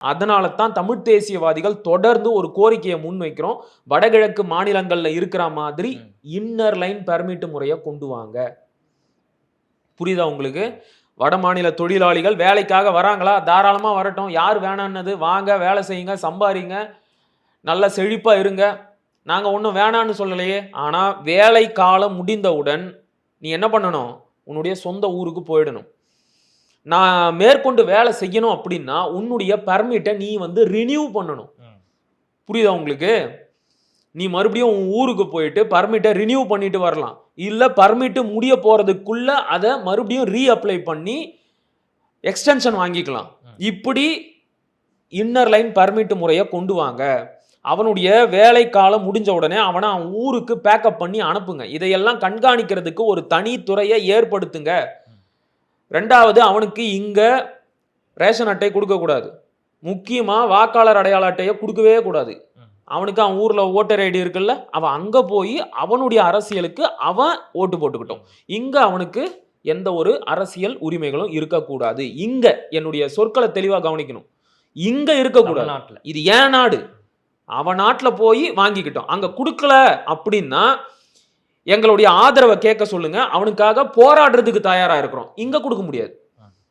அதனால தான் தமிழ் தேசியவாதிகள் தொடர்ந்து ஒரு கோரிக்கையை முன்வைக்கிறோம். வடகிழக்கு மாநிலங்கள்ல இருக்கிற மாதிரி இன்னர் லைன் பெர்மிட் முறையை கொண்டு வாங்க. புரியுதா உங்களுக்கு? வட மாநில தொழிலாளிகள் வேலைக்காக வராங்களா, தாராளமா வரட்டும். யார் வேணான்னது? வாங்க, வேலை செய்யுங்க, சம்பாதிங்க, நல்ல செழிப்பா இருங்க. நாங்க ஒன்றும் வேணான்னு சொல்லலையே. ஆனா வேலை காலம் முடிந்தவுடன் நீ என்ன பண்ணணும்? உன்னுடைய சொந்த ஊருக்கு போயிடணும். நான் மேற்கொண்டு வேலை செய்யணும் அப்படின்னா உன்னுடைய பர்மிட்டை நீ ரினியூ பண்ணணும். புரியுதா உங்களுக்கு? நீ மறுபடியும் உன் ஊருக்கு போயிட்டு பர்மிட்டை ரினியூ பண்ணிட்டு வரலாம். இல்ல பர்மிட் முடிய போறதுக்குள்ள அதை மறுபடியும் ரீஅப்ளை பண்ணி எக்ஸ்டென்ஷன் வாங்கிக்கலாம். இப்படி இன்னர் லைன் பர்மிட் முறையை கொண்டு வாங்க. அவனுடைய வேலை காலம் முடிஞ்ச உடனே அவனை அவன் ஊருக்கு பேக்கப் பண்ணி அனுப்புங்க. இதையெல்லாம் கண்காணிக்கிறதுக்கு ஒரு தனி துறையை ஏற்படுத்துங்க. ரெண்டாவது, அவனுக்கு இங்க ரேஷன் அட்டை கொடுக்க கூடாது. முக்கியமா வாக்காளர் அடையாள அட்டையை கொடுக்கவே கூடாது. அவனுக்கு அவன் ஊர்ல ஓட்டர் ஐடி இருக்குல்ல, அவன் அங்க போய் அவனுடைய அரசியலுக்கு அவன் ஓட்டு போட்டுக்கிட்டோம். இங்க அவனுக்கு எந்த ஒரு அரசியல் உரிமைகளும் இருக்கக்கூடாது. இங்க என்னுடைய சொற்களை தெளிவா கவனிக்கணும். இங்க இருக்கக்கூடாது. இது ஏன் நாடு, அவன் நாட்டுல போய் வாங்கிக்கிட்டோம். அங்க கொடுக்கல அப்படின்னா எங்களுடைய ஆதரவை கேட்க சொல்லுங்க. அவனுக்காக போராடுறதுக்கு தயாரா இருக்கிறோம். இங்க கொடுக்க முடியாது.